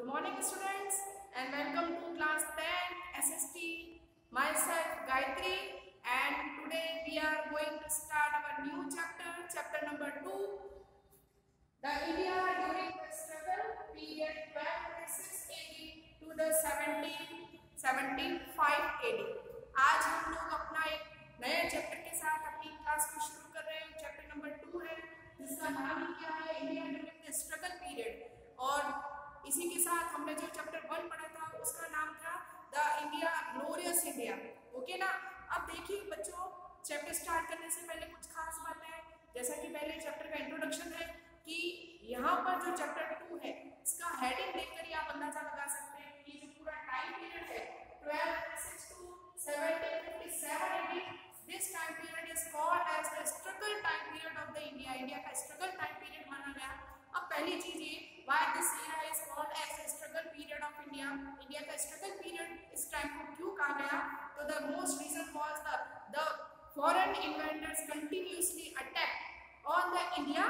morning students and welcome to class 10 SST. Myself Gayatri, and today we are going to start our new chapter number 2, the India during the struggle period 1206 AD to the 1775 AD. आज हम लोग अपना एक नए chapter के साथ अपनी class को शुरू कर रहे हैं। चैप्टर नंबर 2 है जिसका नाम ही क्या है, India during the struggle period. और इसी के साथ हमने जो चैप्टर 1 पढ़ा था उसका नाम था the India glorious India. Okay ना। अब देखिए बच्चों, चैप्टर स्टार्ट करने से पहले कुछ खास बातें हैं। जैसा कि पहले चैप्टर का इंट्रोडक्शन है कि यहाँ पर जो चैप्टर 2 है इसका हेडिंग देखकर ही आप अंदाजा लगा सकते हैं कि जो पूरा टाइम पीरियड है 1206 to 1757 AD, this time period is called as the struggle time period of the India. India का स्ट्रगल टाइम पीरियड माना गया। अब पहली चीज ये, why this year is called as the struggle period of India. India का struggle period इस time को क्यों कहा गया? तो the most reason was the foreign invaders continuously attack on the India,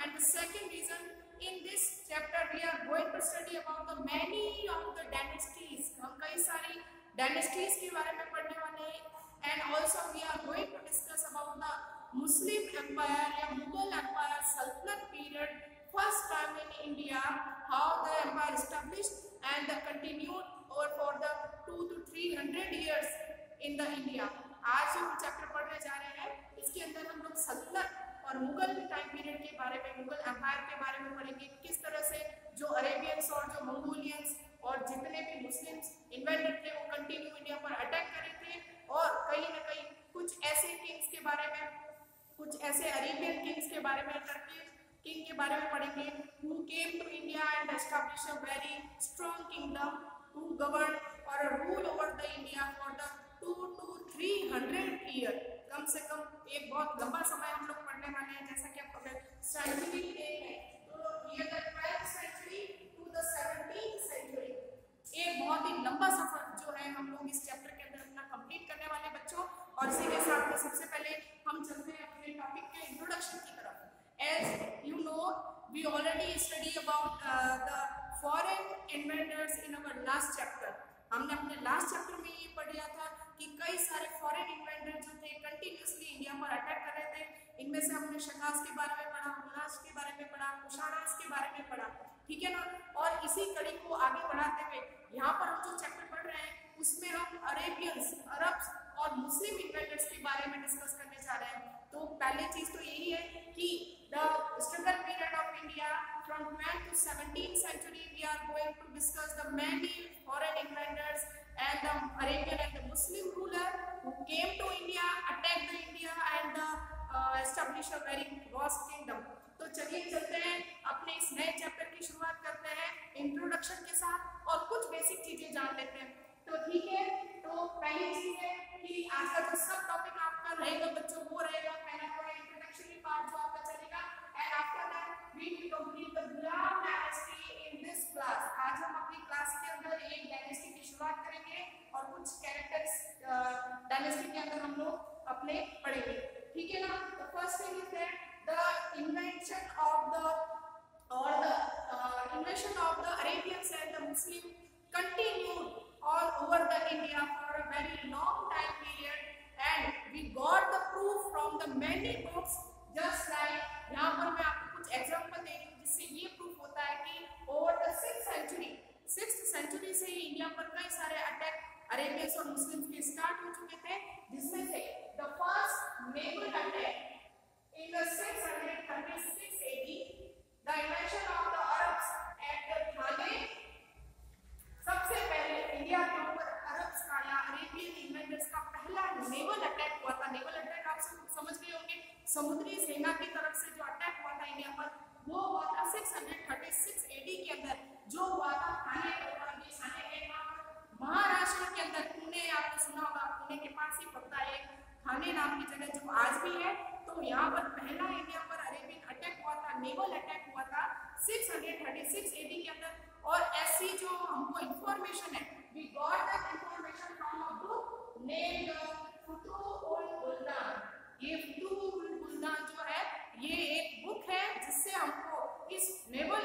and the second reason, in this chapter we are going to study about the many of the dynasties. हम कई सारी dynasties के बारे में पढ़ने वाले हैं, and also we are going to discuss about the Muslim Empire या Mughal Empire Sultanate period, first time in India, how the empire established and continued over for the 200 to 300 years in the India. आज जो हम chapter पढ़ने जा रहे हैं इसके अंदर हम लोग सल्तनत और मुगल टाइम पीरियड के बारे में, मुगल एम्पायर के बारे में पढ़ेंगे। किस तरह से जो अरेबियंस और जो मंगोलियंस और जितने भी मुस्लिम्स इन्वेडर थे वो कंटिन्यू इंडिया पर अटैक करे थे, और कहीं ना कहीं कुछ ऐसे किंग्स के बारे में, कुछ ऐसे अरेबियन किंग्स के बारे में, टर्की किंग के बारे में पढ़ेंगे who came to India and established a very strong kingdom who governed or rule over the India for the 200 to 300 year। कम से कम एक बहुत लंबा समय हम लोग पढ़ने वाले हैं। जैसा कि आप अगर सेंचुरी देखें तो ये 12th century to the 17th century, एक बहुत ही लंबा सफर जो है हम लोग इस चैप्टर के अंदर अपना कंप्लीट करने वाले बच्चों। और इसी के साथ में सबसे पहले हम चलते हैं अपने टॉपिक के इंट्रोडक्शन की तरफ। As you know, we already study about the foreign invaders in our last chapter. हमने अपने लास्ट चैप्टर में ये पढ़ लिया था कि कई सारे फॉरेन इन्वेडर जो थे कंटिन्यूअसली इंडिया पर अटैक कर रहे थे। इनमें से हमने शकास के बारे में पढ़ा, हुलास के बारे में पढ़ा, कुशानास के बारे में पढ़ा, ठीक है ना। और इसी कड़ी को आगे बढ़ाते हुए यहाँ पर हम जो चैप्टर पढ़ रहे हैं उसमें हम अरेबियंस, अरब्स और मुस्लिम इन्वेडर्स के बारे में डिस्कस करने जा रहे हैं। तो पहली चीज तो यही है कि the struggle period of India from 12th to 17th century we are going to discuss the many foreign invaders and the Arabian and the Muslim ruler who came to India, attacked the India and established a very vast kingdom। तो चलिए चलते हैं अपने इस नए chapter की शुरुआत करते हैं इंट्रोडक्शन के साथ और कुछ बेसिक चीजें जान लेते हैं। तो ठीक है, तो पहली चीज है कि आज का जो सब टॉपिक आपका रहेगा बच्चों वो रहेगा पहला थोड़ा इंट्रोडक्शनरी पार्ट जो आपका चलेगा, and after that we will complete the Ghulam dynasty in this class. आज हम अपनी क्लास के अंदर एक डायनेस्टी की शुरुआत करेंगे और कुछ कैरेक्टर्स डायनेस्टी के अंदर हम लोग अपने पढ़ेंगे, ठीक है ना। तो first thing is that the invention of the Arabians and the Muslim continued all over the India for a very long time period, and we got the proof from the many books, just like यहाँ पर मैं आपको कुछ example दे रही हूँ जिससे ये proof होता है कि ओवर द 6th century से ही इंडिया पर कई सारे अटैक अरेबियंस और मुस्लिम्स के स्टार्ट हो चुके थे, जिसमें से the first naval attack in the 636 AD, the invention of the Arabs at the Thane. सबसे पहले इंडिया के ऊपर अरब्स का या अरेबियन इन्वेडर्स का पहला नेवल अटैक हुआ था। नेवल अटैक आप समझ गए होंगे, समुद्री सेना की तरफ से जो अटैक हुआ था इंडिया पर वो हुआ था 636 AD के अंदर, जो हुआ था थाने के ऊपर। महाराष्ट्र के अंदर, पुणे आपने सुना होगा, पुणे के पास ही पड़ता है थाने नाम की जगह जो आज भी है। तो यहाँ पर पहला इंडिया पर अरेबियन अटैक हुआ था, नेवल अटैक हुआ था 636 AD के अंदर। और ऐसी जो हमको इंफॉर्मेशन है, we got that information from a book named Futuhul Buldan. ये फुतुहुल बुल्दान जो है ये एक बुक है जिससे हमको इस नेवल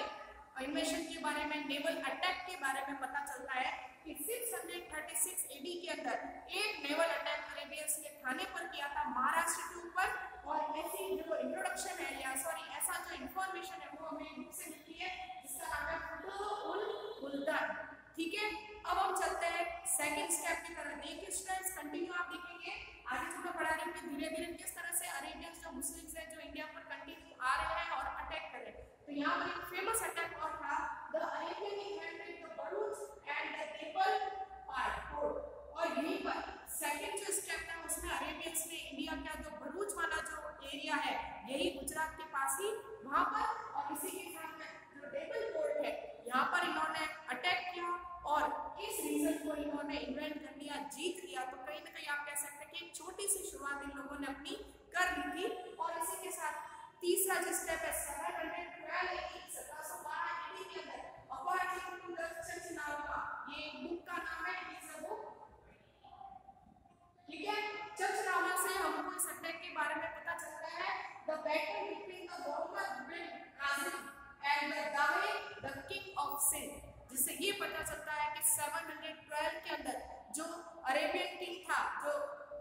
इन्वेशन के बारे में, नेवल अटैक के बारे में पता चलता है कि 636 एडी के अंदर एक नेवल अटैक अरेबियंस ने थाने पर किया था महाराष्ट्र के ऊपर। और ऐसी जो इंट्रोडक्शन है या सॉरी ऐसा जो इंफॉर्मेशन है वो हमें बुक से मिलती है जिसका नाम है फतह उल मुल्तान। ठीक है, अब हम चलते हैं सेकंड स्टेप की तरफ। देखिए स्टूडेंट्स कंटिन्यू आप देखेंगे आगे जो मैं पढ़ा रही हूँ धीरे धीरे किस तरह से अरेबियंस जो मुस्लिम्स हैं जो इंडिया पर कंटिन्यू आ रहे हैं और अटैक कर रहे हैं। तो यहाँ पर एक फेमस अटैक और था the Arabian invented the Bharuch and the triple part. और यहीं पर सेकंड जो स्टेप था उसमें अरेबियंस ने इंडिया का जो भरूच वाला जो एरिया है यही गुजरात के पास ही वहां पर और इसी के साथ में जो टेबल पोर्ट है यहाँ पर इन्होंने अटैक किया और इस रीजन को इन्होंने इन्वेंट कर लिया, जीत लिया। तो कहीं ना कहीं आप कह सकते हैं कि एक छोटी सी शुरुआत इन लोगों ने अपनी कर ली थी। और इसी के साथ तीसरा जो स्टेप है 712 एडी 1712 एडी के अंदर अकॉर्डिंग टू द चचनावा, ये बुक का नाम है इस बुक। ठीक है, चचनामा से हमको इस अटैक के बारे में पता चलता है the battle between the Mohammad bin Qasim and the Dahir the king of Sindh, जिससे ये पता चलता है कि 712 के अंदर जो अरेबियन किंग था जो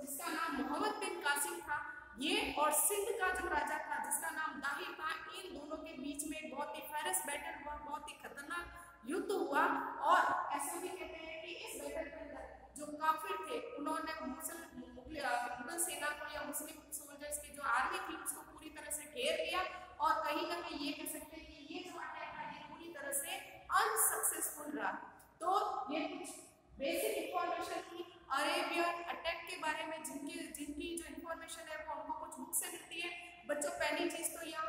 जिसका नाम मोहम्मद बिन कासिम था ये और सिंध का जो राजा था जिसका नाम दाहिर था, इन दोनों के बीच में बहुत ही फेरस बैटल हुआ, बहुत ही खतरनाक युद्ध हुआ। और ऐसा भी कहते हैं कि इस बैटल के अंदर जो काफिर थे उन्होंने मुगल सेना को या मुस्लिम सोल्जर्स की जो आर्मी थी उसको पूरी तरह से घेर लिया। और कहीं ना कहीं ये कह सकते हैं कि ये जो अटैक था ये पूरी तरह से अनसक्सेसफुल रहा। तो ये कुछ बेसिक इंफॉर्मेशन थी अरेबियन अटैक के बारे में, जिनकी जो इंफॉर्मेशन है वो हमको कुछ बुक से मिलती है। बच्चों पहली चीज तो यहाँ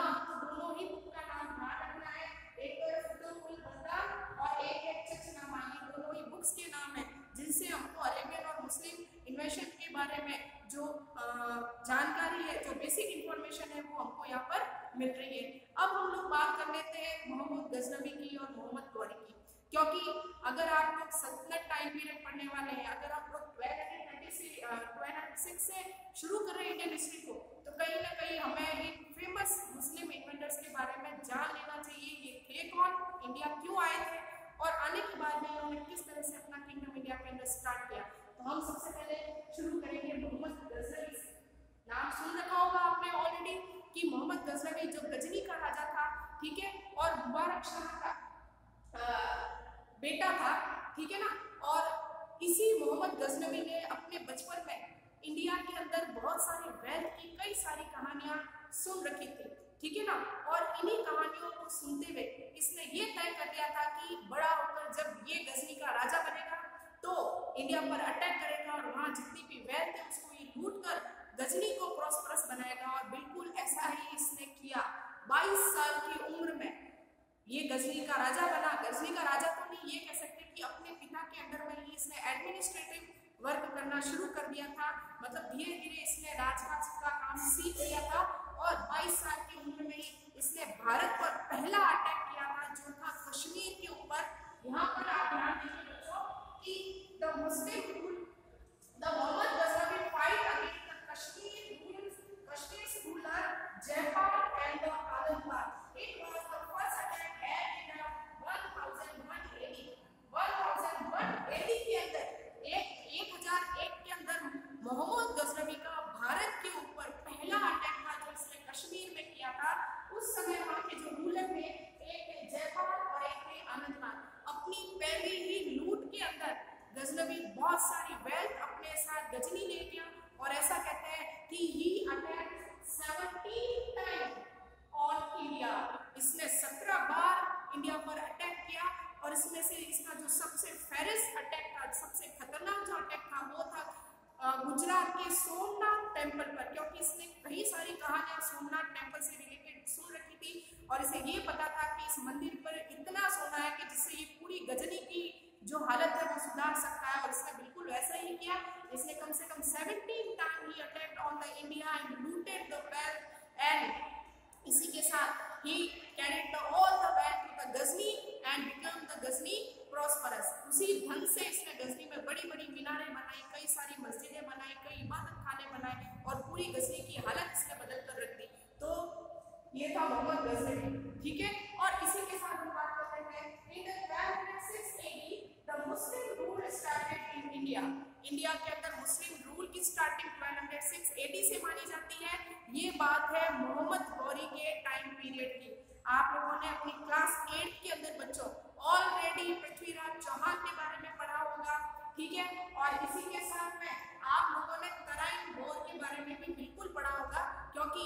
आपको दोनों ही बुक का नाम ध्यान रखना है, एक तो फतह उल मुल्तान और एक है चचनामा। ये दोनों ही बुक्स के नाम है जिनसे हमको अरेबियन और मुस्लिम इन्वेशन के बारे में जो जानकारी है, जो बेसिक इंफॉर्मेशन है वो हमको यहाँ पर मिल रही है। अब हम लोग बात कर लेते हैं मोहम्मद गजनवी की और मोहम्मद गौरी की, क्योंकि अगर आप लोग सल्तनत टाइम पीरियड पढ़ने वाले हैं, अगर आप लोग 1296 से शुरू कर रहे हैं इंडियन हिस्ट्री को, तो कहीं ना कहीं हमें एक फेमस मुस्लिम इन्वेंटर्स के बारे में जान लेना चाहिए। ये थे कौन, इंडिया क्यों आए थे और आने के बाद में उन्होंने किस तरह से अपना किंगडम इंडिया के अंदर स्टार्ट किया। तो हम सबसे पहले शुरू करेंगे मोहम्मद गजनवी से। नाम सुन रखा होगा आपने ऑलरेडी कि मोहम्मद गजनवी जो गजनी का राजा था, ठीक है, और मुबारक शाह का बेटा था, ठीक है ना। और इसी मोहम्मद गजनवी ने अपने बचपन में इंडिया के अंदर बहुत सारे वेल्थ की कई सारी कहानियां सुन रखी थी, ठीक है ना। और इन्हीं कहानियों को सुनते हुए इसने ये तय कर लिया था कि बड़ा होकर जब ये गजनी का राजा बनेगा तो इंडिया पर अटैक करेगा और वहाँ जितनी भी वेल्थ है उसको ये लूट कर गजनी को प्रॉस्परस बनाएगा। और बिल्कुल ऐसा ही इसने किया। 22 साल की उम्र में ये गजनी का राजा बना। गजनी का राजा तो नहीं, ये कह सकते कि अपने पिता के अंडर में ही इसने एडमिनिस्ट्रेटिव वर्क करना शुरू कर दिया था, मतलब धीरे धीरे इसने राजकाज का काम सीख लिया था। और 22 साल की उम्र में ही इसने भारत पर पहला अटैक किया था जो था कश्मीर के ऊपर। यहाँ पर आप ध्यान दीजिए बच्चों कि the Mohammad Ghaznavi fight against the Kashmir ruler Jaipal and the Alambagh. It was the first attack at in 1001 AD के अंदर 1001 के अंदर मोहम्मद गजनवी का भारत के ऊपर पहला अटैक था जो इसने कश्मीर में किया था। उस समय वहाँ के जो रूलर थे एक थे जयपाल और एक थे आनंदबाग। अपनी पहली ही लूट के अंदर गजनवी बहुत सारी वेल्थ अपने साथ गजनी ले गया। और ऐसा कहते हैं कि ही अटैक 17 टाइम ऑन इंडिया। इसने 17 बार इंडिया पर अटैक किया। और इसमें से इसका जो सबसे फेरस अटैक था, सबसे खतरनाक जो अटैक था वो था गुजरात के सोमनाथ टेम्पल पर, क्योंकि इसने कई सारी कहानियां सोमनाथ टेम्पल से रिलेटेड सुन रखी थी। और इसे ये पता था कि इस मंदिर पर इतना सोना है कि जिससे ये पूरी गजनी की जो हालत है वो सुधार सकता है। और इसने बिल्कुल वैसा ही किया। इसने कम से कम 17 टाइम ही attacked on the India and looted the wealth and इसी के साथ ही carried the all the wealth to the Ghazni and become the Ghazni prosperous. उसी ढंग से इसने गजनी में बड़ी बड़ी मीनारें बनाई, कई सारी मस्जिदें बनाई, कई इबादत खाने बनाए और पूरी गजनी की हालत इसने बदल कर रख दी। तो ये था मोहम्मद गजनवी, ठीक है। और इसी के साथ इंडिया के अंदर मुस्लिम रूल की स्टार्टिंग 1206 AD से मानी जाती है। ये बात है मोहम्मद गौरी के टाइम पीरियड की। आप लोगों ने अपनी क्लास 8 के अंदर बच्चों ऑलरेडी पृथ्वीराज चौहान के बारे में पढ़ा होगा, ठीक है। और इसी के साथ में आप लोगों ने तराइन वॉर के बारे में भी बिल्कुल पढ़ा होगा, क्योंकि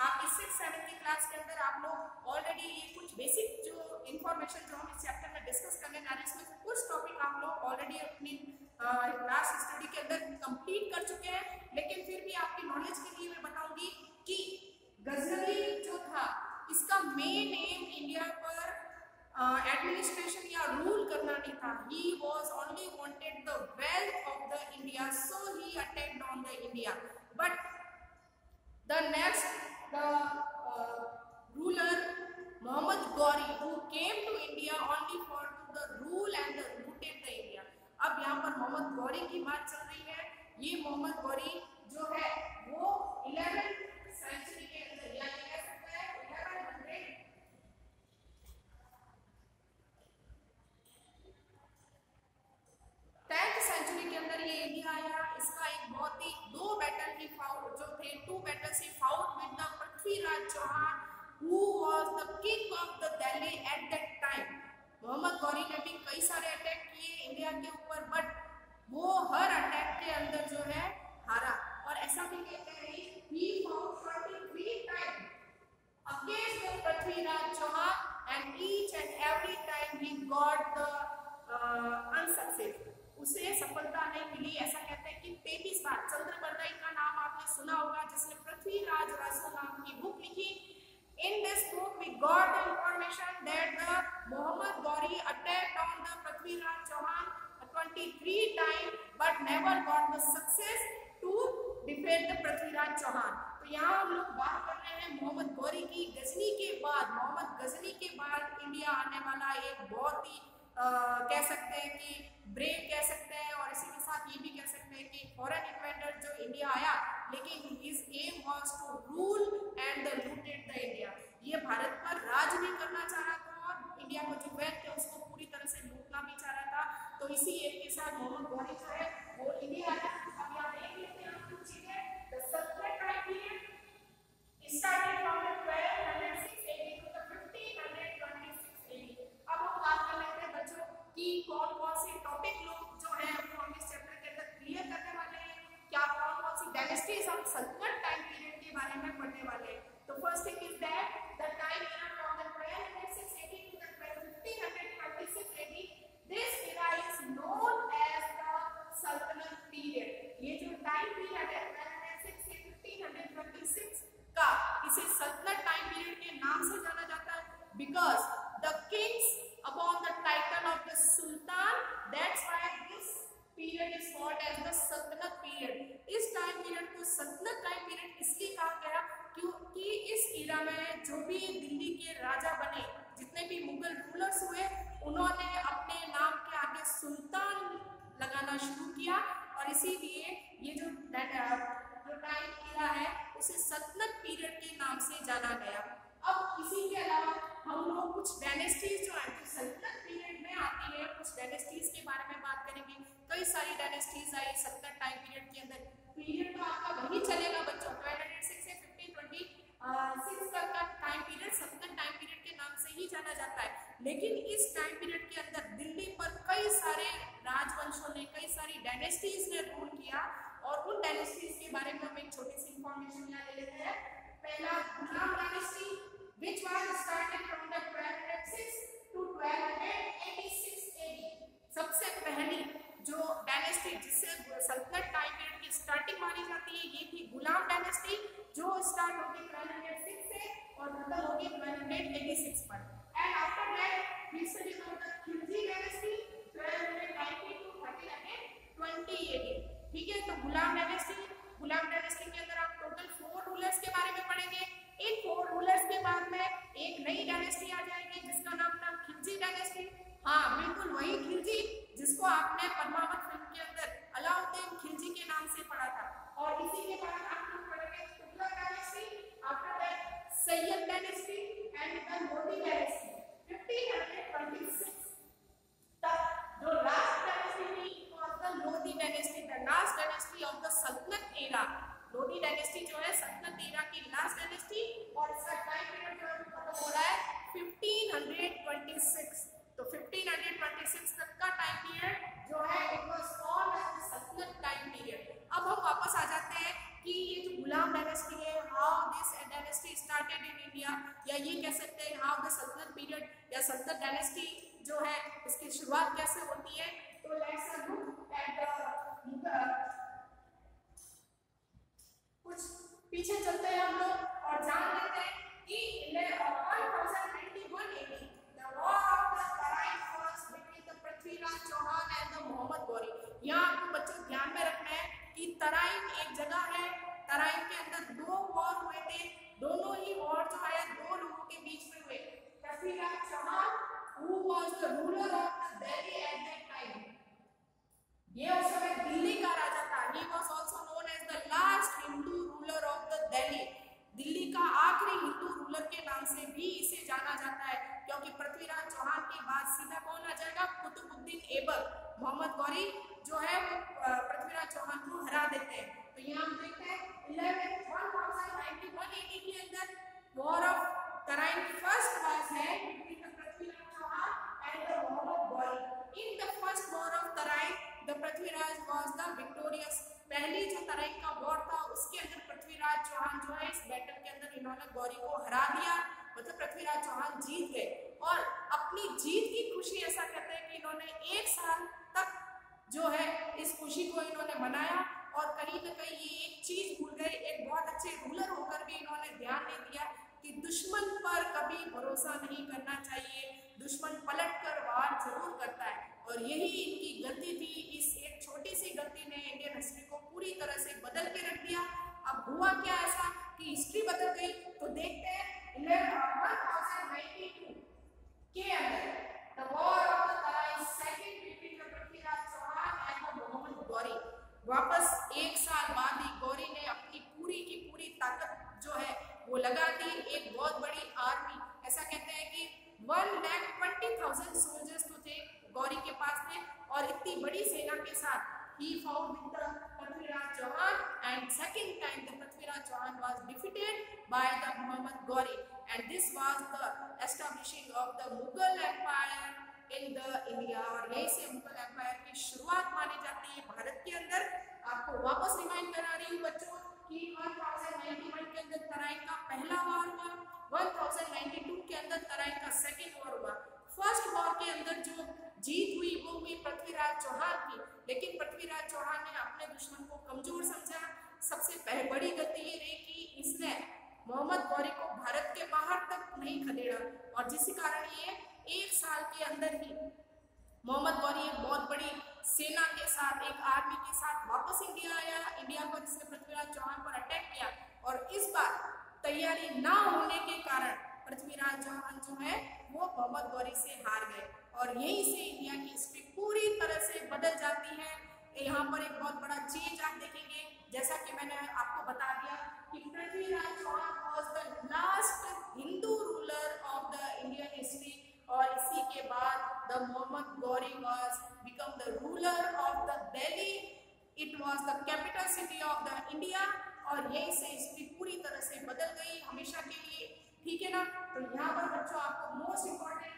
आपकी 6-7 की क्लास के अंदर आप लोग ऑलरेडी ये कुछ बेसिक जो इंफॉर्मेशन जो हम इस चैप्टर में डिस्कस करने जा रहे हैं, इसमें कुछ टॉपिक आप लोग ऑलरेडी अपनी क्लास स्टडी के अंदर कंप्लीट कर चुके हैं। लेकिन फिर भी आपकी नॉलेज के लिए मैं बताऊंगी कि गजनवी जो था इसका मेन एम इंडिया पर एडमिनिस्ट्रेशन या रूल करना नहीं था। He was only wanted the wealth of the India, so he attacked on the India. But the next ruler Muhammad Ghori, who came to India only for the rule and looted the India। अब यहाँ पर मोहम्मद गौरी की बात चल रही है। ये मोहम्मद गौरी जो है वो 11th सेंचुरी के अंदर, या कह सकते हैं 10th सेंचुरी के अंदर ये इंडिया आया। इसका एक बहुत ही दो बैटल ही फाउट जो थे, 2 battles ही fought with the Prithviraj Chauhan, who was the king of the Delhi at that time। Mohammad Ghori ने भी कई सारे अटैक किए इंडिया के ऊपर, बट वो हर अटैक के अंदर जो है हारा। और ऐसा भी कहते हैं he fought 23 times against the Prithviraj Chauhan and each and every time he got the unsuccess। उसे सफलता नहीं मिली। ऐसा कहते हैं कि 33 बार। चंद्रबरदाई का नाम आपने सुना होगा, जिसने पृथ्वीराज रासो नाम की बुक लिखी। In this book we got the information that the Muhammad Ghauri attacked on the Prithviraj Chauhan 23 times but never got the success to defeat the Prithviraj Chauhan। तो यहाँ हम लोग बात कर रहे हैं मोहम्मद गौरी की। गजनी के बाद, मोहम्मद गजनी के बाद इंडिया आने वाला एक बहुत ही कह सकते हैं कि ब्रेव कह सकते हैं, और इसी के साथ ये भी कह सकते हैं कि फॉरेन इन्वेडर जो इंडिया आया, लेकिन his aim was to rule and the looted the India. ये भारत पर राज भी करना चाह रहा था और इंडिया को जो वेल्थ है उसको पूरी तरह से लूटना भी चाह रहा था। तो इसी एम के साथ मोहम्मद गौरी जो है वो इंडिया आया। अब यहाँ देख लेते हैं आप कुछ चीजें। The sultanate time period started from the 1206 AD to the 1526 AD। अब हम बात कर लेते हैं बच्चों कि कौन-कौन से टॉपिक लोग जो है वो हम इस चैप्टर के अंदर क्लियर करने वाले हैं, क्या कौन-कौन सी डायनेस्टीज हम सल्तनत टाइम पीरियड के बारे में पढ़ने वाले हैं। तो first thing is that the time era from the 1206 AD to the 1526 AD, this era is known as the Sultanate period। ये जो टाइम पीरियड है 1206 से 1526 का, इसे सल्तनत टाइम पीरियड के नाम से जाना जाता है, because the Kings upon the title of the Sultan, that's why this period is called as the Sultanate period। इस टाइम पीरियड को सल्तनत टाइम पीरियड इसलिए कहा गया क्योंकि इस इरा में जो भी दिल्ली के राजा बने, जितने भी मुगल रूलर्स हुए, उन्होंने अपने नाम के आगे सुल्तान लगाना शुरू किया, और इसीलिए ये जो टाइम इरा है उसे सल्तनत पीरियड के नाम से जाना गया। अब इसी के अलावा हम लोग कुछ डायनेस्टीज जो है सल्तनत पीरियड में आती है, कुछ डायनेस्टीज के बारे में बात करेंगे। कई सारी डायनेस्टीज आई सल्तनत टाइम पीरियड के अंदर। पीरियड तो आपका वही चलेगा बच्चों, 1206 से 1526 तक का टाइम पीरियड सल्तनत टाइम पीरियड के नाम से ही जाना जाता है। लेकिन इस टाइम पीरियड के अंदर दिल्ली पर कई सारे राजवंशों ने, कई सारी डायनेस्टीज ने रूल किया, और उन डायनेस्टीज के बारे में हम एक छोटी सी इंफॉर्मेशन यहाँ ले लेते हैं। पहला गुलाम dynasty, which was started from the 1206 to 1286 AD। सबसे पहली जो डायनेस्टी जिससे सल्तनत टाइम पीरियड की स्टार्टिंग मानी जाती है, ये थी गुलाम डायनेस्टी, जो स्टार्ट होगी 1206 से और खत्म होगी 1286 पर। And after that we study about the Khilji dynasty 1290 to 1320 AD। ठीक है, तो गुलाम डायनेस्टी के अंदर आप टोटल 4 रूलर्स के बारे में पढ़ेंगे। इन 4 रूलर्स के बाद में एक नई डायनेस्टी आ जाएगी जिसका नाम था खिलजी डायनेस्टी। हाँ, बिल्कुल वही खिलजी जिसको आपने पद्मावत फिल्म के अंदर अलाउद्दीन खिलजी के नाम से पढ़ा था। और इसी के बाद आप लोग पढ़ेंगे Tughlaq dynasty, after that Sayyid dynasty and the Lodi dynasty 1526 तक। जो लास्ट डायनेस्टी थी वाज द लोधी डायनेस्टी। 1526। तो 1526 तक का टाइम पीरियड जो है it was called as the sultanate time period. अब हम वापस आ जाते हैं कि ये जो गुलाम डायनेस्टी है, how this dynasty started in India, या ये कह सकते हैं हाउ द सल्तनत पीरियड या सल्तनत डायनेस्टी जो है इसकी शुरुआत कैसे होती है। तो लेट्स लुक एट द कुछ पीछे चलते हैं हम लोग और जान लेते हैं कि 1091 AD the war of the Tarain first between the Prithviraj Chauhan and the Mohammad Ghori. यहाँ आपको बच्चों ध्यान में रखना है कि तराइन एक जगह है, तराइन के अंदर दो वॉर हुए थे, दोनों ही वॉर जो है दो लोगों के बीच में हुए। Prithviraj Chauhan who was the ruler of the Delhi at that time, ये उस समय दिल्ली का राजा था। He was also known as the last Hindu ruler of the Delhi, Delhi का आखिरी हिंदू रूलर के नाम से भी इसे जाना जाता है, क्योंकि पृथ्वीराज चौहान के बाद सीधा कौन आ जाएगा, कुतुबुद्दीन ऐबक। मोहम्मद गौरी जो है वो पृथ्वीराज चौहान को हरा देते हैं। तो यहाँ हम देखते हैं 1091 AD के अंदर war of Tarain first was है between the Prithviraj Chauhan and the Mohammad Ghori. In the first war of Tarain the Prithviraj was the victorious. पहली जो तराइन का वॉर था उसके अंदर पृथ्वीराज चौहान जो है इस बैटल के अंदर इन्होंने गौरी को हरा दिया, मतलब पृथ्वीराज चौहान जीत गए। और अपनी जीत की खुशी, ऐसा कहते हैं कि इन्होंने 1 साल तक जो है इस खुशी को इन्होंने मनाया, और कहीं ना कहीं ये एक चीज भूल गए, एक बहुत अच्छे रूलर होकर भी इन्होंने ध्यान नहीं दिया कि दुश्मन पर कभी भरोसा नहीं करना चाहिए, दुश्मन पलट कर वार जरूर करता है। और यही इनकी गलती थी। इस एक छोटी सी गलती ने इंडियन हिस्ट्री को पूरी तरह से बदल के रख दिया। अब हुआ क्या ऐसा कि हिस्ट्री बदल गई, तो देखते हैं 1092 के अंदर the war of the Tarain second between the Prithviraj Chauhan and the Mohammad Ghori. वापस 1 साल बाद ही गौरी ने अपनी पूरी की पूरी ताकत जो है वो लगा दी, एक बहुत बड़ी आर्मी, ऐसा कहते हैं कि 1,20,000 सोल्जर्स तो थे गौरी के पास में, और इतनी बड़ी सेना के साथ he fought with the Prithviraj Chauhan, and second time the Prithviraj Chauhan was defeated by the Muhammad Gauri, and this was the establishing of the Mughal Empire in the India। और यही से मुगल एम्पायर की शुरुआत मानी जाती है भारत के अंदर। आपको वापस रिमाइंड करा रही हूँ बच्चों कि 1091 के अंदर तराइन का पहला वॉर हुआ, 1092 के अंदर तराइन का सेकेंड वॉर हुआ। फर्स्ट वॉर के अंदर जो जीत हुई वो हुई पृथ्वीराज चौहान की, लेकिन पृथ्वीराज चौहान ने अपने दुश्मन को कमजोर समझा। सबसे बड़ी गलती ये रही कि इसने मोहम्मद गौरी को भारत के बाहर तक नहीं खदेड़ा, और जिस कारण ये 1 साल के अंदर ही मोहम्मद गौरी एक बहुत बड़ी सेना के साथ, एक आर्मी के साथ वापस इंडिया आया। इंडिया पर इसने पृथ्वीराज चौहान पर अटैक किया, और इस बार तैयारी ना होने के कारण पृथ्वीराज चौहान जो है वो मोहम्मद गौरी से हार गए, और यहीं से इंडिया की हिस्ट्री पूरी तरह से बदल जाती है। यहाँ पर एक बहुत बड़ा चेंज आप देखेंगे, जैसा कि मैंने आपको बता दिया कि Prithviraj Chauhan was the last Hindu ruler of the Indian history, और इसी के बाद the Mohammad Ghori was become the ruler of the Delhi. It was the capital city of the India, और यहीं से हिस्ट्री पूरी तरह से बदल गई हमेशा के लिए, ठीक है ना। तो यहाँ पर बच्चों आपको मोस्ट इम्पोर्टेंट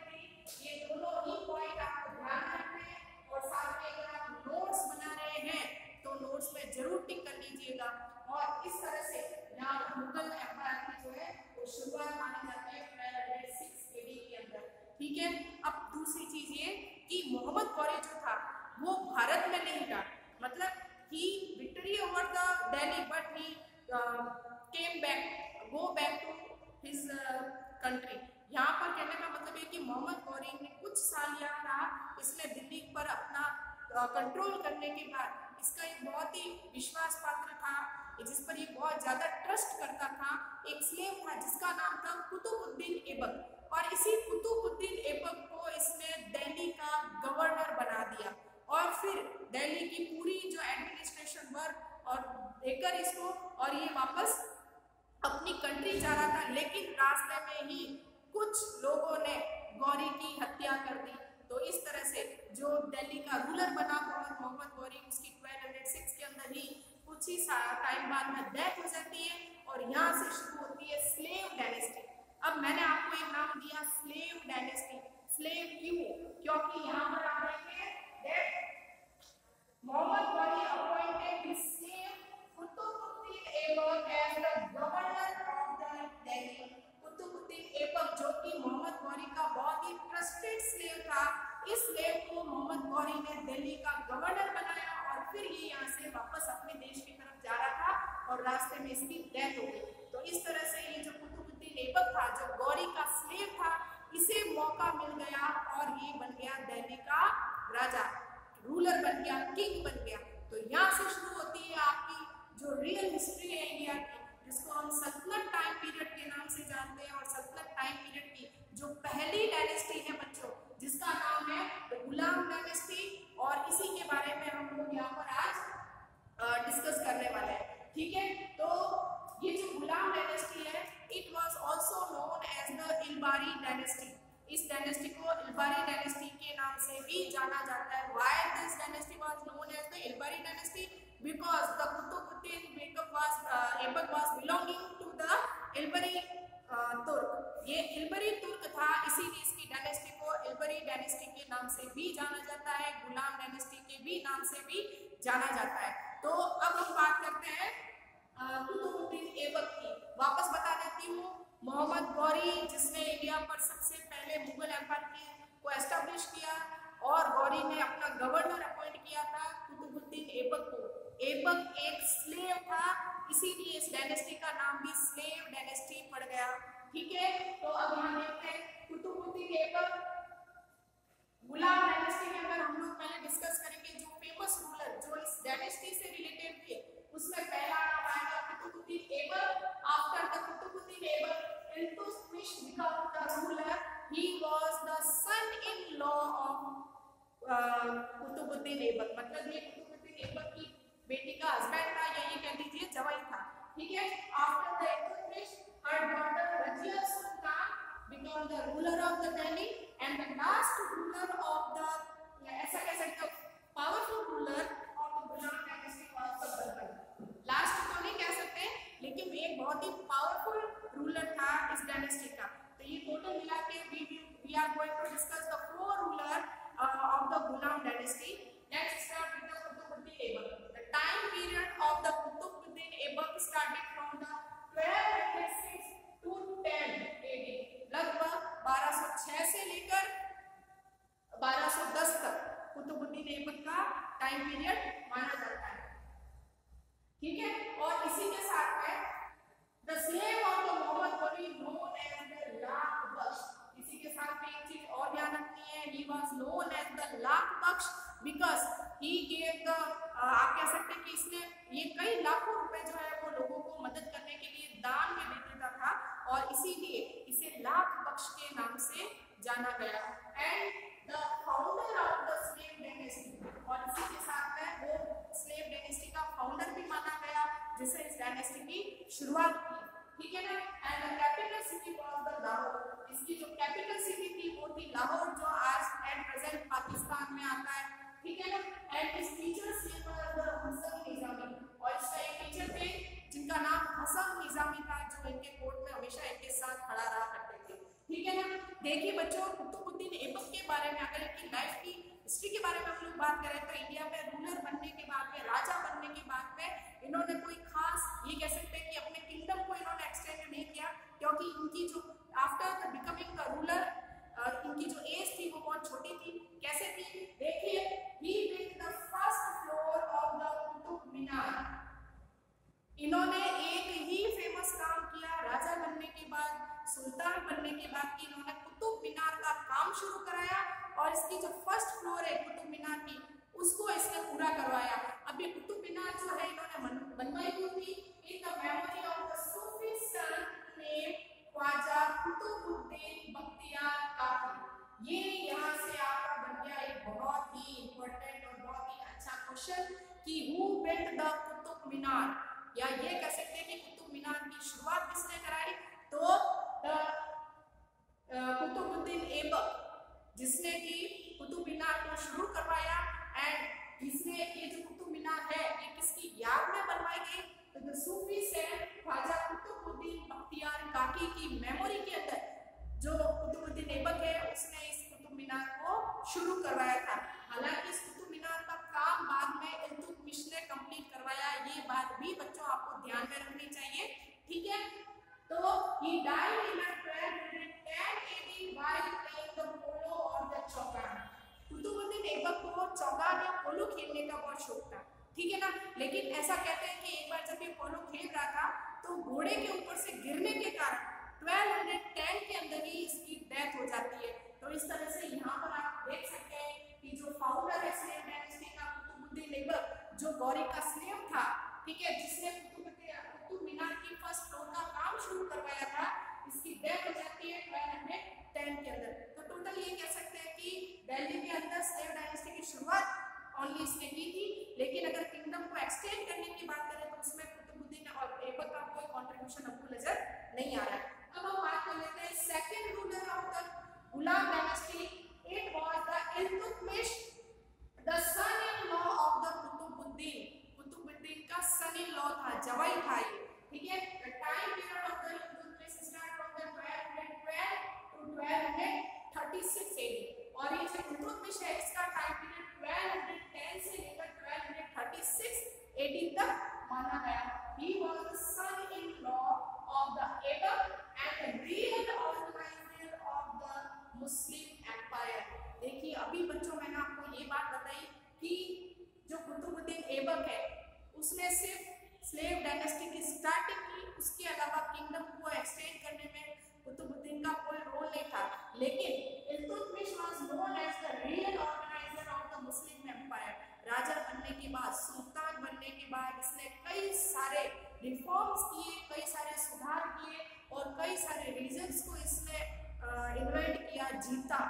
ये दोनों ही पॉइंट आपको ध्यान रखने हैं, और साथ में अगर आप नोट्स बना रहे हैं तो नोट्स में जरूर टिक कर लीजिएगा। और इस तरह से यहाँ पर मुगल एम्पायर की जो है वो शुरुआत मानी जाती है 1206 AD के अंदर, ठीक है। अब दूसरी चीज ये कि मोहम्मद गौरी जो था वो भारत में नहीं था, मतलब he victory over the Delhi, but he came back, go back to his country. यहाँ पर कहने का मतलब है कि मोहम्मद गौरी ने कुछ साल यहाँ रहा, इसने दिल्ली पर अपना कंट्रोल करने के बाद इसका एक बहुत ही विश्वास पात्र था, जिस पर ये बहुत ज्यादा ट्रस्ट करता था, एक स्लेव था जिसका नाम था कुतुबुद्दीन ऐबक, और इसी कुतुबुद्दीन ऐबक को इसने दिल्ली का गवर्नर बना दिया, और फिर दिल्ली की पूरी जो एडमिनिस्ट्रेशन वर्क और देकर इसको, और ये वापस अपनी कंट्री जा रहा था, लेकिन रास्ते में ही कुछ लोगों ने गौरी की हत्या कर दी। तो इस तरह से जो दिल्ली का रूलर बना मोहम्मद गौरी, उसकी 1206 के अंदर ही कुछ ही टाइम बाद में डेथ हो जाती है, और यहाँ से शुरू होती है स्लेव डायनेस्टी। अब मैंने आपको एक नाम दिया स्लेव डायनेस्टी। स्लेव क्यों? क्योंकि यहाँ पर आप देखेंगे that Mohammad Ghori appointed his slave Qutubuddin Aibak as the governor of the Delhi. Qutubuddin Aibak जो कि मोहम्मद गौरी का बहुत ही ट्रस्टेड स्लेव था, इस स्लेव को मोहम्मद गौरी ने दिल्ली का गवर्नर बनाया और फिर ये यहाँ से वापस अपने देश की तरफ जा रहा था और रास्ते में इसकी डेथ हो गई। तो इस तरह से ये जो कुतुबुद्दीन ऐबक था, जो गौरी का स्लेव था, इसे मौका मिल गया और ये बन गया दिल्ली का राजा, रूलर बन गया, किंग बन गया। तो यहाँ से शुरू होती है आपकी जो रियल हिस्ट्री है इंडिया की, जिसको हम सल्तनत टाइम पीरियड के नाम से जानते हैं। और सल्तनत टाइम पीरियड की जो पहली डायनेस्टी है बच्चों, जिसका नाम है द गुलाम डायनेस्टी, और इसी के बारे में हम लोग यहाँ पर आज डिस्कस करने वाले हैं। ठीक है, तो ये जो गुलाम डायनेस्टी है, it was also known as the Ilbari dynasty. इस डायनेस्टी को इल्बारी डायनेस्टी के नाम से भी जाना जाता है। Why this dynasty was known as the Ilbari dynasty? Because the Qutubuddin Aibak was belonging to the Ilbari Turk. ये इल्बरी तुर्क था, इसीलिए इसकी डायनेस्टी को इल्बरी डायनेस्टी के नाम से भी जाना जाता है, गुलाम डायनेस्टी के भी नाम से भी जाना जाता है। तो अब हम बात करते हैं कुतुबुद्दीन ऐबक की। वापस बता देती हूँ, मोहम्मद गौरी जिसने इंडिया पर सबसे पहले मुगल एम्पायर को एस्टेब्लिश किया, और गौरी ने अपना गवर्नर अपॉइंट किया था कुतुबुद्दीन ऐबक को। ऐबक एक स्लेव था, इसीलिए इस डायनेस्टी का नाम भी स्लेव डायनेस्टी पड़ गया। ठीक है, तो अब यहाँ देखते हैं कुतुबुद्दीन ऐबक गुलाम डायनेस्टी के अंदर हम लोग पहले डिस्कस करेंगे जो फेमस रूलर जो इस डायनेस्टी से रिलेटेड थे। उसमें पहला नाम आएगा Qutubuddin Aibak. After the Qutubuddin Aibak Iltutmish become the ruler, he was the son in law of Qutubuddin Aibak. मतलब ये कुतुबुद्दीन ऐबक की बेटी का हस्बैंड था, या ये कह लीजिए जवाई था। ठीक है, after the Iltutmish her daughter Razia Sultan become the ruler of the Delhi, and the last ruler of the, ऐसा कह सकते हो, powerful ruler of the Ghulam dynasty was the Balban. Last तो नहीं कह सकते, लेकिन एक बहुत ही पावरफुल रूलर था इस डायनेस्टी का। तो ये टोटल मिला के we are going to discuss the 4 ruler of the Ghulam dynasty. Let's start with the Qutubuddin Aibak. The time period of the Qutubuddin Aibak started from the 1206 to 10 AD। लगभग 1206 से लेकर 1210 तक कुतुबुद्दीन ऐबक का टाइम पीरियड माना जाता है। ठीक है, और इसी के साथ में the slave of the Mohammad Ghori known as the Lakh Bakhsh. इसी के साथ में एक चीज और ध्यान रखनी है, he was known as the Lakh Bakhsh because he gave the, आप कह सकते हैं कि इसने ये कई लाखों रुपए जो है वो लोगों को मदद करने के लिए दान में दे देता था, और इसीलिए इसे लाख बख्श के नाम से जाना गया। And the founder of the slave dynasty, और इसी के साथ में वो स्लेव डायनेस्टी का फाउंडर भी माना गया, जिससे इस डायनेस्टी की शुरुआत की। ठीक है ना, and the capital city was the Lahore. इसकी जो कैपिटल सिटी थी वो थी लाहौर, जो आज एट प्रेजेंट पाकिस्तान में आता है। ठीक है ना, and his teachers were the Hasan Nizami, और इसका एक टीचर थे जिनका नाम हसन निजामी था, जो इनके कोर्ट में हमेशा इनके साथ खड़ा रहा करते थे। ठीक है ना, देखिए बच्चों, कुतुबुद्दीन ऐबक के बारे में, अगर इनकी लाइफ की हिस्ट्री के बारे में हम लोग बात करें, तो इंडिया में रूलर बनने के बाद में, राजा बनने के बाद में इन्होंने कोई खास, ये कह सकते हैं कि अपने किंगडम को इन्होंने एक्सटेंड नहीं किया, क्योंकि इनकी जो आफ्टर बिकमिंग द रूलर इनकी जो एज थी वो बहुत छोटी थी। कैसे थी? देखिए, he built the first floor of the Qutub Minar. इन्होंने एक ही फेमस काम किया राजा बनने के बाद, सुल्तान बनने के बाद, कि इन्होंने कुतुब मीनार का काम शुरू कराया, और इसकी जो फर्स्ट फ्लोर है कुतुब मीनार की, उसको इसने पूरा करवाया। अब ये कुतुब मीनार जो है इन्होंने बनवाई हुई थी in the memory of the Sufi Sant name Khwaja Qutubuddin Bakhtiyar काकी। ये यहाँ से आपका बन गया एक बहुत ही इंपॉर्टेंट और बहुत ही अच्छा क्वेश्चन कि हु बिल्ट द कुतुब मीनार, या ये कह सकते हैं कि कुतुब मीनार की शुरुआत किसने कराई? तो कुतुबुद्दीन ऐबक, जिसने कि कुतुब मीनार को शुरू करवाया। एंड इसने ये जो कुतुब मीनार है ये किसकी याद में बनवाई गई? तो the Sufi saint Khwaja Qutubuddin Bakhtiyar Kaki की मेमोरी के अंदर जो कुतुबुद्दीन ऐबक है उसने इस कुतुब ऐबक को चौगान या पोलो खेलने का बहुत शौक था, ठीक है ना। लेकिन ऐसा कहते हैं कि एक बार जब ये पोलो खेल रहा था तो घोड़े के ऊपर से गिरने के कारण 1210 के अंदर ही इसकी डेथ हो जाती है। तो इस तरह से यहाँ पर आप देख सकते हैं कि जो फाउंडर है स्लेव डायनेस्टी का कुतुबुद्दीन ऐबक, जो गौरी का स्लेव था, ठीक है, जिसने कुतुब मीनार की फर्स्ट फ्लोर का काम शुरू करवाया था, इसकी डेथ हो जाती है 1210 के अंदर। तो टोटल ये कह सकते हैं कि दिल्ली के अंदर स्लेव डायनेस्टी की शुरुआत ओनली इसने की थी, लेकिन अगर किंगडम को एक्सटेंड करने की बात करें तो उसमें कुतुबुद्दीन और ऐबक का कोई कंट्रीब्यूशन आपको नजर नहीं आ रहा है। अब हम बात कर लेते हैं second ruler of the Ghulam dynasty. It was the Iltutmish, the son in law of the Qutubuddin. Qutubuddin का सन इन लॉ था, जवाई था ये, ठीक है। The time period of the Iltutmish start from the 1212 to 1236 AD, और ये जो इल्तुतमिश है इसका टाइम पीरियड 1210 से लेकर 1236 एडी तक माना गया। He was the son-in-law of the Aibak and the real organizer of the Muslim Empire। देखिए अभी बच्चों मैंने आपको ये बात बताई कि जो कुतुबुद्दीन ऐबक है उसने सिर्फ स्लेव डायनेस्टी की स्टार्टिंग की, उसके अलावा किंगडम को एक्सटेंड करने में कुतुबुद्दीन का कोई रोल नहीं था। लेकिन Iltutmish was known as the real organiser of the Muslim empire. राजा बनने के बाद, सुल्तान बनने के बाद इसने कई सारे रिफॉर्म्स किए, कई सारे सुधार किए और कई सारे रीजन्स को इसने इन्वेंट किया, जीता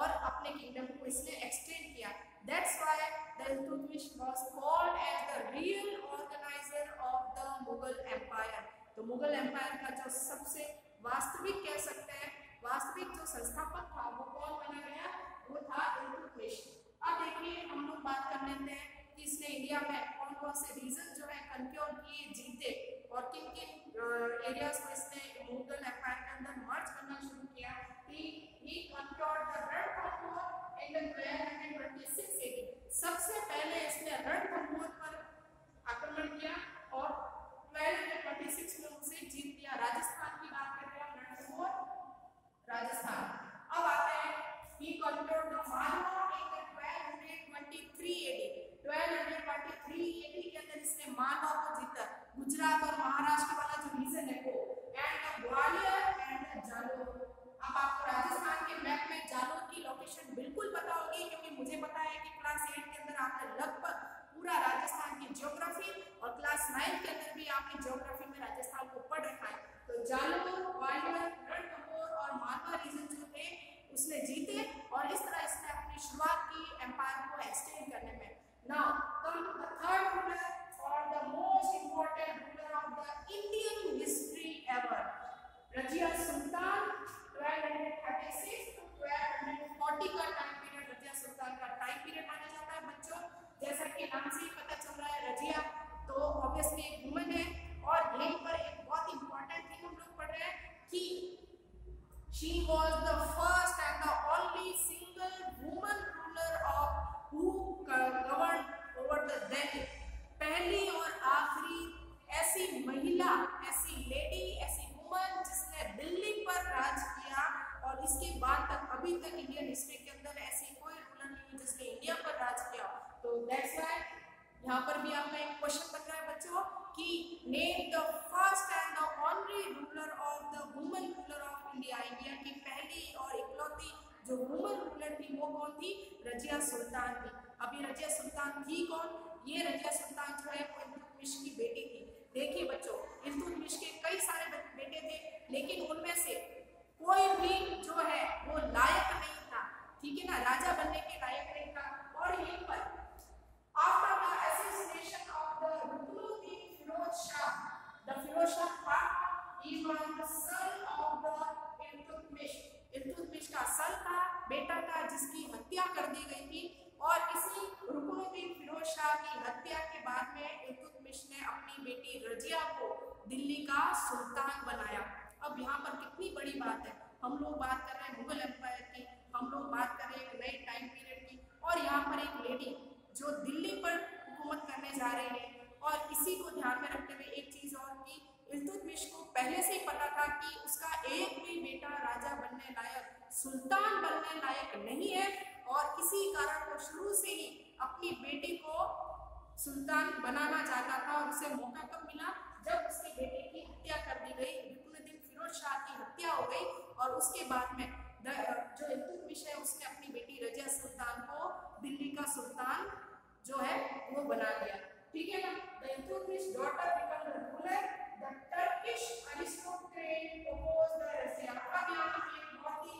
और अपने किंगडम को इसने एक्सटेंड किया। That's why the Iltutmish was called as the real organiser of the Mughal empire. तो मुगल एम्पायर का जो सबसे वास्तविक कह सकते हैं, वास्तविक जो संस्थापक था वो कौन बना गया, वो था इल्तुतमिश। अब देखिए हम लोग बात कर लेते हैं कि इसने इंडिया में कौन कौन से रीजन जो है कंक्योर किए, जीते और किन किन एरियाज को इसने मुगल एम्पायर के अंदर मर्ज करना शुरू किया। He conquered the Ranthambore in the 1226 AD। सबसे पहले इसने रणथंबोर पर आक्रमण किया और 1226 में उसे जीत लिया। राजस्थान की बात कर रहे हैं, रणथंबोर राजस्थान। अब आते हैं he conquered the Malwa in the 1223 AD। 1223 AD के अंदर इसने मालवा को जीता, गुजरात और महाराष्ट्र वाला जो रीजन है वो, एंड ग्वालियर एंड जालोर। अब आपको राजस्थान के मैप में जालोर की लोकेशन बिल्कुल पता होगी, क्योंकि मुझे पता है कि क्लास 8 के अंदर आपने लगभग पूरा राजस्थान की ज्योग्राफी और क्लास 9 के अंदर भी आपने ज्योग्राफी में राजस्थान को पढ़ रखा है। तो जालोर, ग्वालियर, रणथंबोर और मालवा रीजन जो थे उसने जीते और इस तरह इसने अपनी शुरुआत की एम्पायर को एक्सटेंड करने में। Now come to the third ruler or the most important ruler of the Indian history ever, Razia Sultan. 1236 to 1240 का टाइम पीरियड रजिया सुल्तान का टाइम पीरियड माना जाता है बच्चों। जैसा कि नाम से ही पता चल रहा है, रजिया तो ऑब्वियसली एक वुमन है, और यहीं पर एक बहुत इंपॉर्टेंट थिंग हम लोग पढ़ रहे हैं कि she was the first and the only single woman ruler of who governed over the Delhi। पहली और आखिरी ऐसी महिला, ऐसी लेडी, ऐसी वुमन जिसने दिल्ली पर राज किया, और इसके बाद तक अभी तक इंडियन हिस्ट्री के अंदर ऐसी कोई रूलर नहीं जिसने इंडिया पर राज किया। तो दैट्स व्हाई यहाँ पर भी आपका एक क्वेश्चन बन रहा है बच्चों कि name the first and the only ruler of the woman ruler of India. India की पहली और इकलौती जो वुमन रूलर थी वो कौन थी, रजिया सुल्तान थी। अभी रजिया सुल्तान थी कौन, ये रजिया सुल्तान जो है वो इल्तुतमिश की बेटी थी। देखिए बच्चों, इल्तुतमिश के कई सारे बेटे थे, लेकिन उनमें से कोई भी जो है वो लायक नहीं था, ठीक है ना, राजा बनने के लायक नहीं था। और यहीं पर after the assassination of the Rukunuddin Firoz Shah, the Firoz Shah Papa, he was the son of the Iltutmish। Iltutmish का सन था, बेटा था, जिसकी हत्या कर दी गई थी। और इसी रुकनुद्दीन फिरोज शाह की हत्या के बाद में इल्तुतमिश ने अपनी बेटी रजिया को दिल्ली का सुल्तान बनाया। अब यहाँ पर कितनी बड़ी बात है, हम लोग बात कर रहे हैं मुगल एम्पायर की, हम लोग बात कर रहे हैं एक नए टाइम पीरियड की, और यहाँ पर एक लेडी जो दिल्ली पर हुकूमत करने जा रही है। और इसी को ध्यान में रखते हुए एक चीज और की, इल्तुतमिश को पहले से ही पता था कि उसका एक भी बेटा राजा बनने लायक, सुल्तान बनने लायक नहीं है, और किसी कारण वो शुरू से ही अपनी बेटी को सुल्तान बनाना चाहता था। और उसे मौका कब मिला? जब उसकी बेटी की हत्या कर दी गई, रुकनुद्दीन फिरोज शाह की हत्या हो गई और उसके बाद में जो इल्तुतमिश है उसने अपनी बेटी रजिया सुल्तान को दिल्ली का सुल्तान जो है वो बना दिया। ठीक है ना? The Iltutmish daughter become the ruler, the Turkish aristocrat proposed the Razia. अब यहाँ पे एक बहुत ही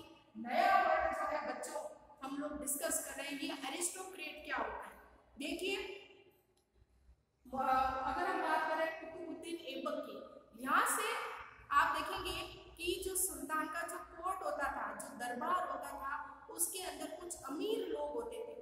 नया वर्ड जो है बच्चों हम लोग डिस्कस कर रहे हैं, ये अरिस्टोक्रेट क्या होता है। देखिए अगर हम बात करें कुतुबुद्दीन ऐबक की, यहाँ से आप देखेंगे कि जो सुल्तान का जो कोर्ट होता था, जो दरबार होता था, उसके अंदर कुछ अमीर लोग होते थे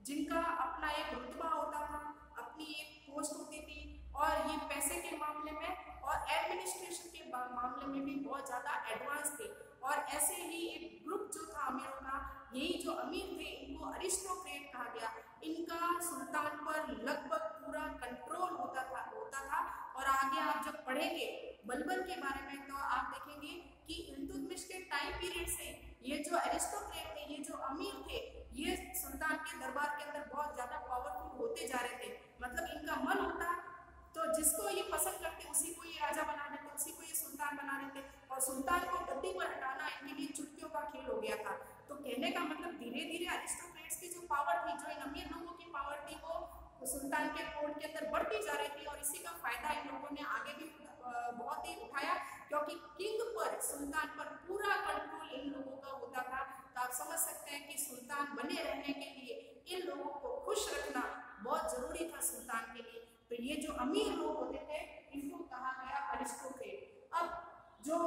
जिनका अपना एक रुतबा होता था, अपनी एक पोस्ट होती थी और ये पैसे के मामले में और एडमिनिस्ट्रेशन के मामले में भी बहुत ज़्यादा एडवांस थे। और ऐसे ही एक ग्रुप जो था अमीरों का, यही जो अमीर थे इनको अरिस्टोक्रेट कहा गया। इनका सुल्तान पर लगभग पूरा कंट्रोल होता था। और आगे आप जब पढ़ेंगे बलबन के बारे में तो आप देखेंगे कि इल्तुतमिश के टाइम पीरियड से ये जो अरिस्टोक्रेट थे, ये जो अमीर थे, ये सुल्तान के दरबार के अंदर बहुत ज़्यादा पावरफुल होते जा रहे थे। मतलब इनका मन होता तो जिसको ये पसंद करते उसी को ये राजा बना देते, उसी को ये सुल्तान बना देते और सुल्तान को गद्दी पर हटाना इनके लिए चुटकियों का खेल हो गया था। तो कहने का मतलब धीरे धीरे अरिस्टोक्रेट्स की जो पावर थी, जो इन अमीर लोगों की पावर थी, वो सुल्तान के कोर्ट के अंदर बढ़ती जा रही थी और इसी का फायदा इन लोगों ने आगे भी बहुत ही उठाया, क्योंकि किंग पर, सुल्तान पर पूरा कंट्रोल इन लोगों का होता था। तो आप समझ सकते हैं कि सुल्तान बने रहने के लिए इन लोगों को खुश रखना बहुत जरूरी था सुल्तान के लिए। तो ये जो अमीर लोग होते थे इनको कहा गया अरिस्टोक्रेट। अब जो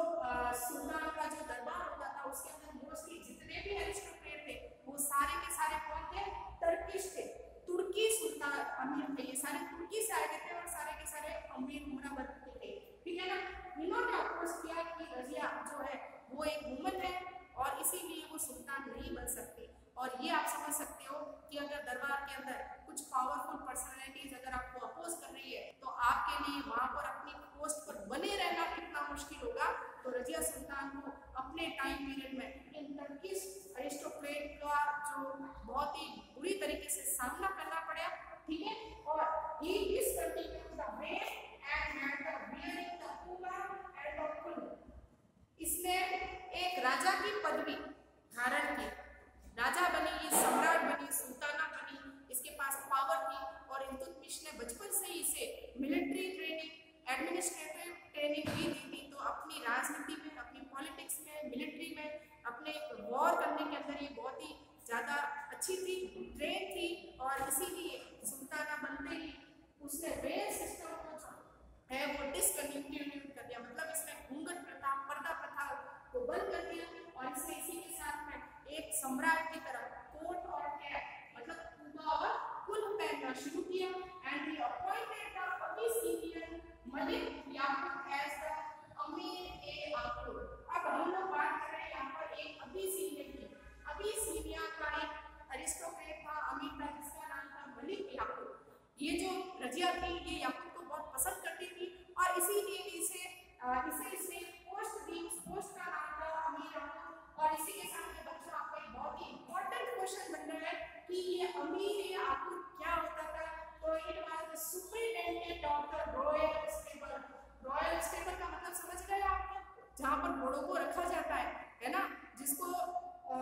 सुल्तान का जो दरबार होता था उसके अंदर मोस्टली जितने भी अरिस्टोक्रेट थे वो सारे के सारे कौन थे? टर्किश थे, तुर्की सुल्तान अमीर थे। ये सारे तुर्की से आए थे और सारे के सारे अमीर होना बनते थे। ठीक है ना? इन्होंने अपोज किया कि रजिया जो है वो एक वुमन है और इसीलिए वो सुल्तान नहीं बन सकती। और ये आप समझ सकते हो कि अगर दरबार के अंदर कुछ पावरफुल पर्सनालिटीज अगर आपको अपोज कर रही है तो आपके लिए वहां पर अपनी पोस्ट पर बने रहना कितना मुश्किल होगा। तो रजिया सुल्तान को अपने टाइम पीरियड में इन टर्किश अरिस्टोक्रेट का जो बहुत ही बुरी तरीके से सामना करना पड़ा। ठीक है? और he discontinued the race and had the bearing the Puma and the Kul। इसने एक राजा की पदवी धारण की, राजा बनी, ये सम्राट बनी, सुल्ताना बनी, इसके पास पावर थी। और इल्तुतमिश ने बचपन से ही इसे मिलिट्री ट्रेनिंग, एडमिनिस्ट्रेटिव ट्रेनिंग भी दी थी। तो अपनी राजनीति में, अपनी पॉलिटिक्स में, मिलिट्री में, अपने वॉर करने के अंदर ये बहुत ही ज़्यादा अच्छी थी, ट्रेन थी। और इसीलिए सुल्ताना बनते ही उसने रेल सिस्टम को जो है वो डिसकंटिन्यू कर दिया। मतलब इसने घूंघट प्रथा, पर्दा प्रथा को बंद कर दिया और इसने इसी के साथ में एक सम्राट की तरह कोट और कैप, मतलब पूमा और कुल पहनना शुरू किया। And he appointed the Abyssinian Malik Yakub as the Amir-e-Akhur. अब हम लोग बात कर रहे हैं यहाँ पर एक अबीसिनियन की। अबीसिनिया का एक अरिस्टोक्रेट था, अमीर था, जिसका नाम था मलिक याकूब। ये जो रजिया थी ये याकूब को बहुत पसंद करती थी और इसीलिए इसे इसने पोस्ट दी। उस पोस्ट का नाम था अमीर याकूब। और इसी के साथ में बच्चों आपको एक बहुत ही इंपॉर्टेंट क्वेश्चन बन रहा है कि ये अमीर याकूब क्या होता था। तो it was the superintendent of the royal stable. Royal stable का मतलब समझ गए आप? जहाँ पर घोड़ों को रखा जाता है ना, जिसको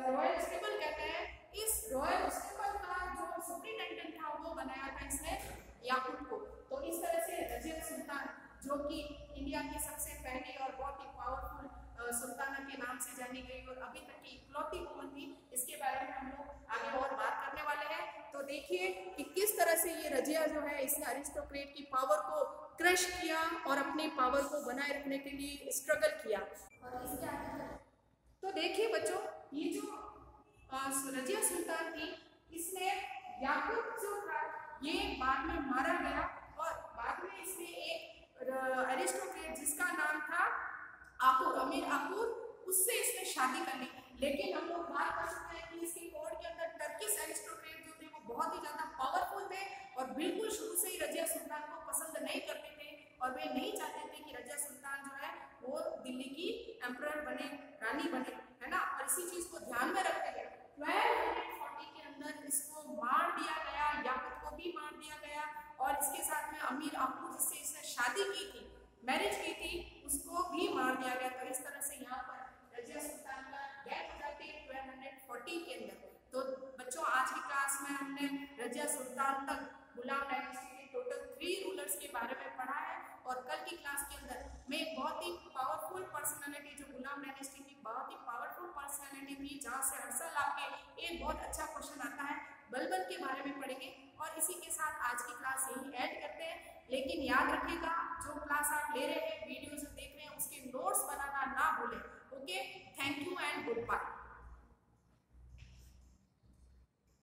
रॉयल स्टेबल कहते हैं। इस रॉयल स्टेबल का जो सुपरिटेंडेंट था वो बनाया था इसने याकूब को। तो इस तरह से रजिया सुल्तान, जो कि इंडिया की सबसे पहली और बहुत ही पावरफुल सुल्ताना के नाम से जानी गई और अभी तक की इकलौती वुमन थी, इसके बारे में हम लोग आगे और बात करने वाले हैं। तो देखिए कि किस तरह से ये रजिया जो है इसने अरिस्टोक्रेट की पावर को क्रश किया और अपनी पावर को बनाए रखने के लिए स्ट्रगल किया। और इसके आगे तो देखिए बच्चों, ये जो रजिया सुल्तान थी, इसने याकूब जो था ये बाद में मारा गया और बाद में इसने एक अरिस्टोक्रेट जिसका नाम था आकुर, अमीर आकुर, उससे इसने शादी कर ली। लेकिन हम लोग बात कर सकते हैं कि इसके कोर्ट के अंदर टर्किश अरिस्टोक्रेट जो थे वो बहुत ही ज्यादा पावरफुल थे और बिल्कुल शुरू से ही रजिया सुल्तान को पसंद नहीं करते थे और वे नहीं चाहते थे कि रजिया सुल्तान जो है वो दिल्ली की एम्परर बने, रानी बने, है ना। और इसी चीज को ध्यान में रखते हुए 1240 के तो बच्चों आज की क्लास में हमने रजिया सुल्तान तक गुलाम डायनेस्टी के टोटल 3 रूलर्स के बारे में पढ़ा है। और कल की क्लास के अंदर मैं एक बहुत ही पावरफुल पर्सनालिटी, जो गुलाम डायनेस्टी की बहुत ही पावरफुल पर्सनालिटी थी, जहाँ से हर साल आपके एक बहुत अच्छा क्वेश्चन आता है, बलबन के बारे में पढ़ेंगे। और इसी के साथ आज की क्लास यही ऐड करते हैं। लेकिन याद रखिएगा, जो क्लास आप ले रहे हैं, वीडियो जो देख रहे हैं, उसके नोट्स बनाना ना भूलें। Okay, thank you and good bye.